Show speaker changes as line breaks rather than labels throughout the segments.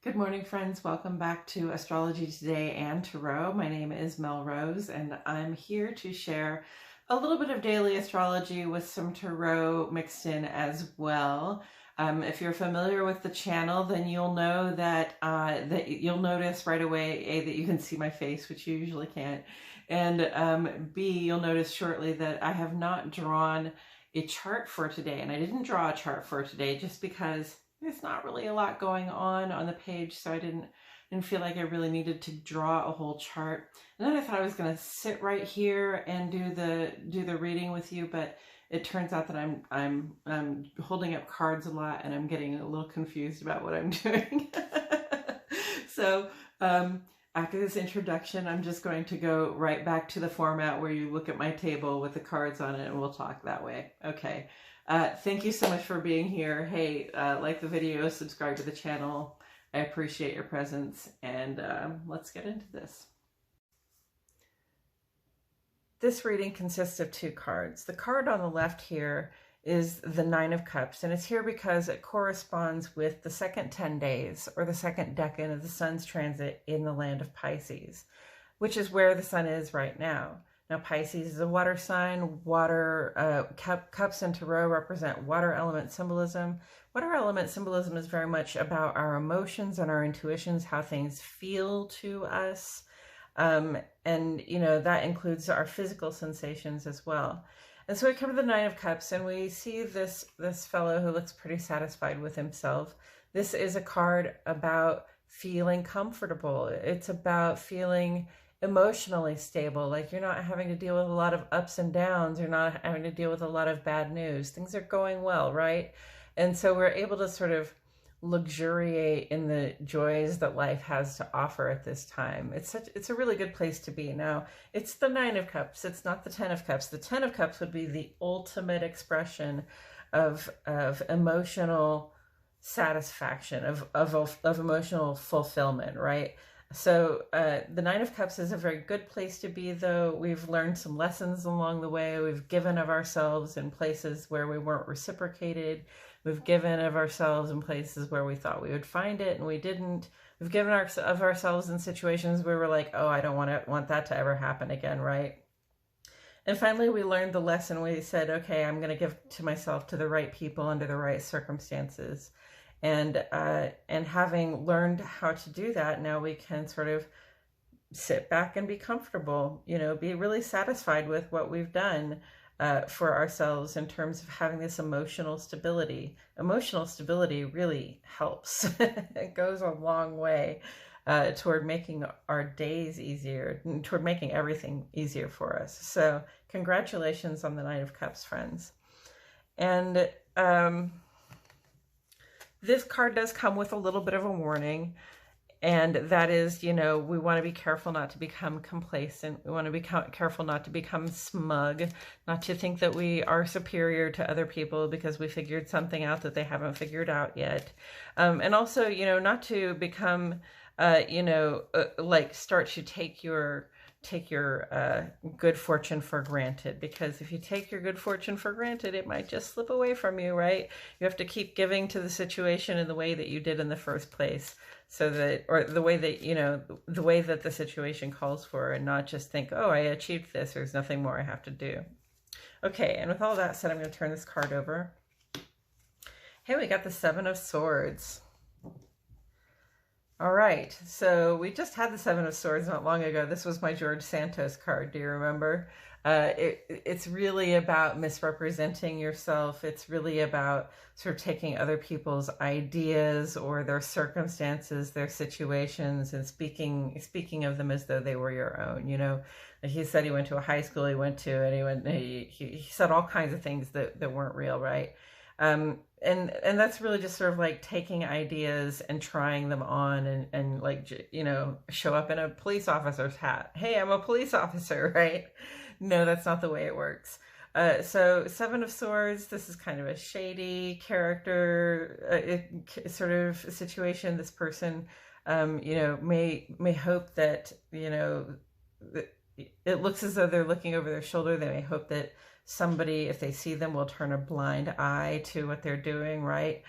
Good morning, friends. Welcome back to Astrology Today and Tarot. My name is Mel Rose, and I'm here to share a little bit of daily astrology with some tarot mixed in as well. If you're familiar with the channel, then you'll know that you'll notice right away, A, that you can see my face, which you usually can't, and B, you'll notice shortly that I have not drawn a chart for today. And I didn't draw a chart for today just because there's not really a lot going on the page, so I didn't feel like I really needed to draw a whole chart. And then I thought I was going to sit right here and do the reading with you, but it turns out that I'm holding up cards a lot and I'm getting a little confused about what I'm doing. So after this introduction, I'm just going to go right back to the format where you look at my table with the cards on it and we'll talk that way. Okay. Thank you so much for being here. Hey, like the video, subscribe to the channel. I appreciate your presence, and let's get into this. This reading consists of two cards. The card on the left here is the Nine of Cups, and it's here because it corresponds with the second 10 days, or the second decan of the sun's transit in the land of Pisces, which is where the sun is right now. Now, Pisces is a water sign. Cups in Tarot represent water element symbolism. Water element symbolism is very much about our emotions and our intuitions, how things feel to us. And, you know, that includes our physical sensations as well. And so we come to the Nine of Cups and we see this fellow who looks pretty satisfied with himself. This is a card about feeling comfortable. It's about feeling emotionally stable, like you're not having to deal with a lot of ups and downs, you're not having to deal with a lot of bad news, things are going well, right? And so we're able to sort of luxuriate in the joys that life has to offer at this time. It's a really good place to be. Now, it's the Nine of Cups, it's not the Ten of Cups. The Ten of Cups would be the ultimate expression of emotional satisfaction, of emotional fulfillment, right? So the Nine of Cups is a very good place to be, though. We've learned some lessons along the way. We've given of ourselves in places where we weren't reciprocated. We've given of ourselves in places where we thought we would find it and we didn't. We've given of ourselves in situations where we're like, oh, I don't want that to ever happen again, right? And finally, we learned the lesson. We said, okay, I'm going to give to myself to the right people under the right circumstances. And having learned how to do that, now we can sort of sit back and be comfortable, you know, be really satisfied with what we've done for ourselves in terms of having this emotional stability. Emotional stability really helps. It goes a long way toward making our days easier, toward making everything easier for us. So congratulations on the Nine of Cups, friends. And this card does come with a little bit of a warning, and that is, you know, we want to be careful not to become complacent. We want to be careful not to become smug, not to think that we are superior to other people because we figured something out that they haven't figured out yet. And also, you know, not to become, like start to take your good fortune for granted, because if you take your good fortune for granted, it might just slip away from you, right? You have to keep giving to the situation in the way that you did in the first place, so that, or the way that, you know, the way that the situation calls for, and not just think, oh, I achieved this, there's nothing more I have to do. Okay, and with all that said, I'm going to turn this card over. Hey, we got the Seven of Swords. All right, so we just had the Seven of Swords not long ago. This was my George Santos card. Do you remember? It's really about misrepresenting yourself. It's really about sort of taking other people's ideas or their circumstances, their situations, and speaking of them as though they were your own. You know, he said he went to a high school he went to, and he said all kinds of things that weren't real, right? And that's really just sort of like taking ideas and trying them on and like, you know, show up in a police officer's hat. Hey, I'm a police officer, right? No, that's not the way it works. So Seven of Swords, this is kind of a shady character, sort of situation. This person, you know, may hope that, you know, it looks as though they're looking over their shoulder. They may hope that somebody, if they see them, will turn a blind eye to what they're doing, right?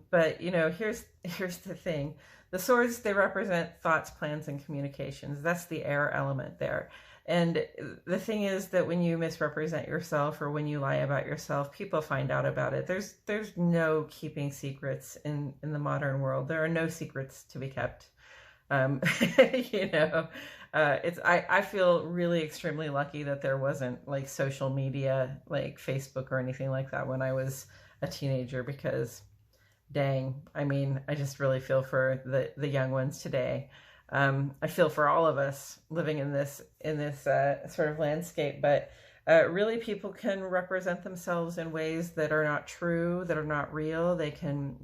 But here's the thing. The swords, they represent thoughts, plans, and communications. That's the air element there. And the thing is that when you misrepresent yourself or when you lie about yourself, people find out about it. There's no keeping secrets in the modern world. There are no secrets to be kept. I feel really extremely lucky that there wasn't like social media, like Facebook or anything like that when I was a teenager, because dang, I mean, I just really feel for the young ones today. I feel for all of us living in this sort of landscape, but really people can represent themselves in ways that are not true, that are not real. They can,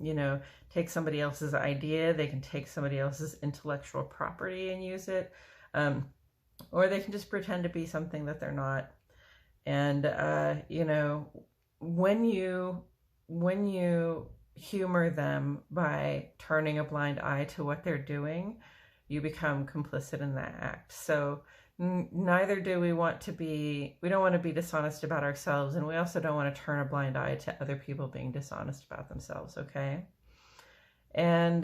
take somebody else's idea, they can take somebody else's intellectual property and use it, or they can just pretend to be something that they're not. And when you humor them by turning a blind eye to what they're doing, you become complicit in that act. So neither do we want to be, we don't want to be dishonest about ourselves, and we also don't want to turn a blind eye to other people being dishonest about themselves, okay? And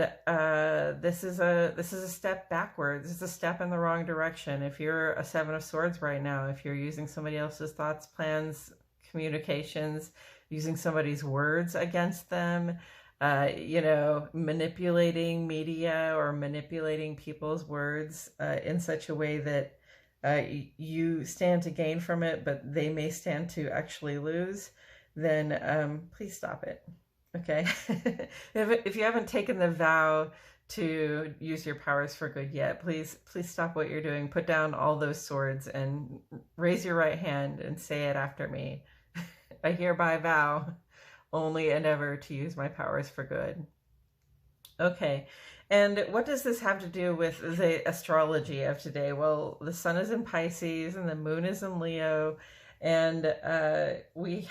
this is a step backwards. It's a step in the wrong direction. If you're a Seven of Swords right now, if you're using somebody else's thoughts, plans, communications, using somebody's words against them, manipulating media or manipulating people's words in such a way that you stand to gain from it, but they may stand to actually lose, then please stop it. Okay. If you haven't taken the vow to use your powers for good yet, please stop what you're doing. Put down all those swords and raise your right hand and say it after me. I hereby vow only and ever to use my powers for good. Okay. And what does this have to do with the astrology of today? Well, the sun is in Pisces and the moon is in Leo. And we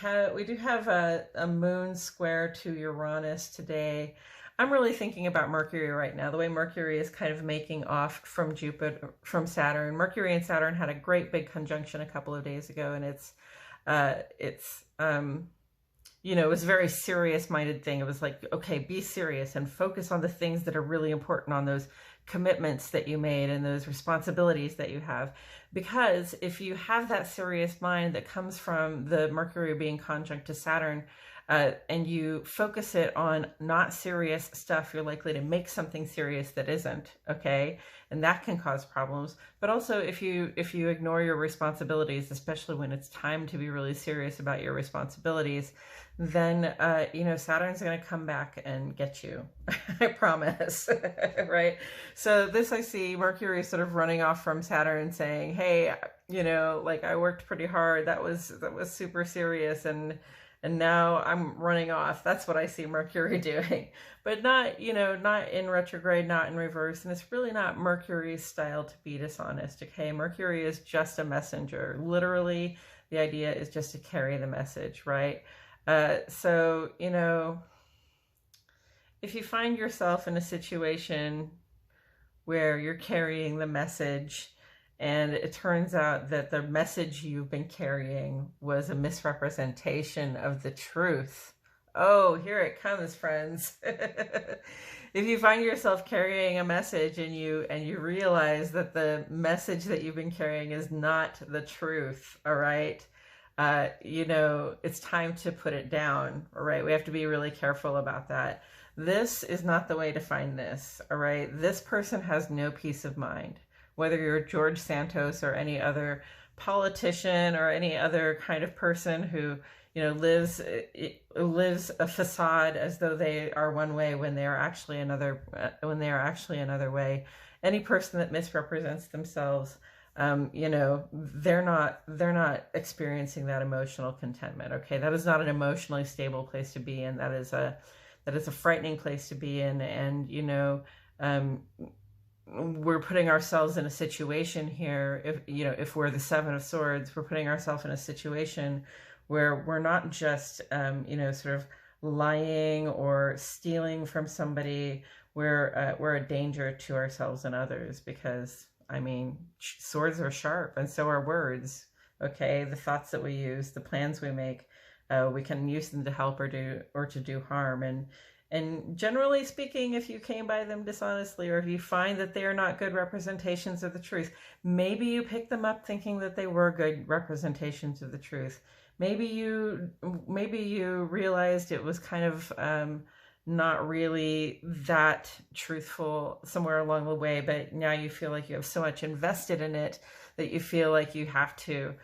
do have a moon square to Uranus today. I'm really thinking about Mercury right now, the way Mercury is kind of making off from Saturn. Mercury and Saturn had a great big conjunction a couple of days ago, and it was a very serious-minded thing. It was like, okay, be serious and focus on the things that are really important, on those commitments that you made and those responsibilities that you have. Because if you have that serious mind that comes from the Mercury being conjunct to Saturn, and you focus it on not serious stuff, you're likely to make something serious that isn't, okay? And that can cause problems. But also if you ignore your responsibilities, especially when it's time to be really serious about your responsibilities, then, Saturn's going to come back and get you. I promise, right? So this, I see Mercury sort of running off from Saturn saying, hey, I worked pretty hard. That was super serious. And now I'm running off. That's what I see Mercury doing, but not in retrograde, not in reverse. And it's really not Mercury's style to be dishonest. Okay. Mercury is just a messenger. Literally, the idea is just to carry the message, right? So, if you find yourself in a situation where you're carrying the message, and it turns out that the message you've been carrying was a misrepresentation of the truth. Oh, here it comes, friends. If you find yourself carrying a message and you realize that the message that you've been carrying is not the truth, all right? It's time to put it down, all right? We have to be really careful about that. This is not the way to find this, all right? This person has no peace of mind. Whether you're George Santos or any other politician or any other kind of person who, lives a facade as though they are one way when they are actually another way. Any person that misrepresents themselves, they're not experiencing that emotional contentment. Okay. That is not an emotionally stable place to be in. That is a frightening place to be in. And, we're putting ourselves in a situation here. If we're the Seven of Swords, we're putting ourselves in a situation where we're not just, sort of lying or stealing from somebody. We're a danger to ourselves and others, because, swords are sharp and so are words. Okay. The thoughts that we use, the plans we make, we can use them to help or to do harm. And generally speaking, if you came by them dishonestly, or if you find that they are not good representations of the truth, maybe you picked them up thinking that they were good representations of the truth. Maybe you realized it was kind of not really that truthful somewhere along the way, but now you feel like you have so much invested in it that you feel like you have to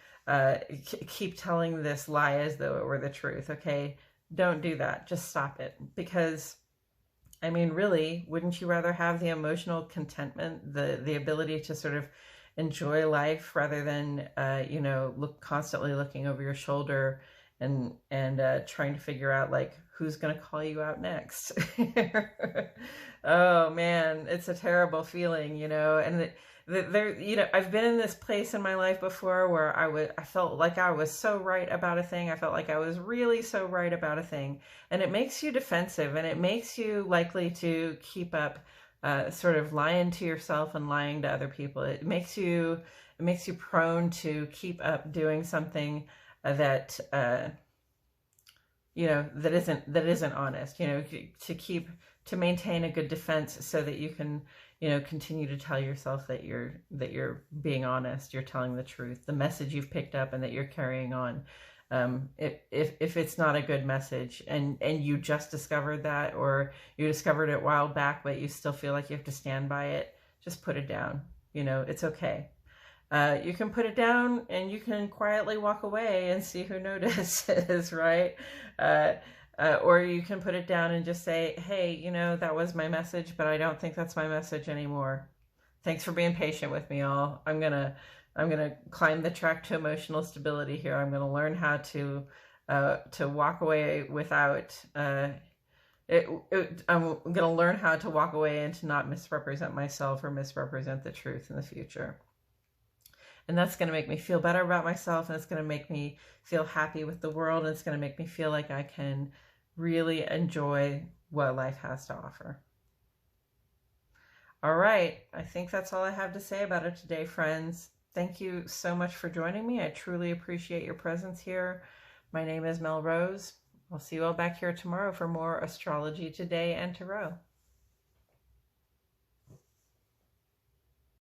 keep telling this lie as though it were the truth. Okay, don't do that. Just stop it. Because, I mean, really, wouldn't you rather have the emotional contentment, the ability to sort of enjoy life rather than, constantly looking over your shoulder and trying to figure out like who's going to call you out next? Oh man, it's a terrible feeling, and there, I've been in this place in my life before where I felt like I was so right about a thing. I felt like I was really so right about a thing, and it makes you defensive, and it makes you likely to keep up, sort of lying to yourself and lying to other people. It makes you prone to keep up doing something that that isn't honest. To maintain a good defense so that you can continue to tell yourself that you're being honest, you're telling the truth, the message you've picked up and that you're carrying on. If it's not a good message and you just discovered that, or you discovered it a while back, but you still feel like you have to stand by it, just put it down. It's okay. You can put it down and you can quietly walk away and see who notices, right? Or you can put it down and just say, hey, that was my message, but I don't think that's my message anymore. Thanks for being patient with me all. I'm gonna climb the track to emotional stability here. I'm gonna learn how to walk away without I'm gonna learn how to walk away and to not misrepresent myself or misrepresent the truth in the future. And that's going to make me feel better about myself, and it's going to make me feel happy with the world, and it's going to make me feel like I can really enjoy what life has to offer. All right, I think that's all I have to say about it today, friends. Thank you so much for joining me. I truly appreciate your presence here. My name is Mel Rose. I'll see you all back here tomorrow for more Astrology Today and Tarot.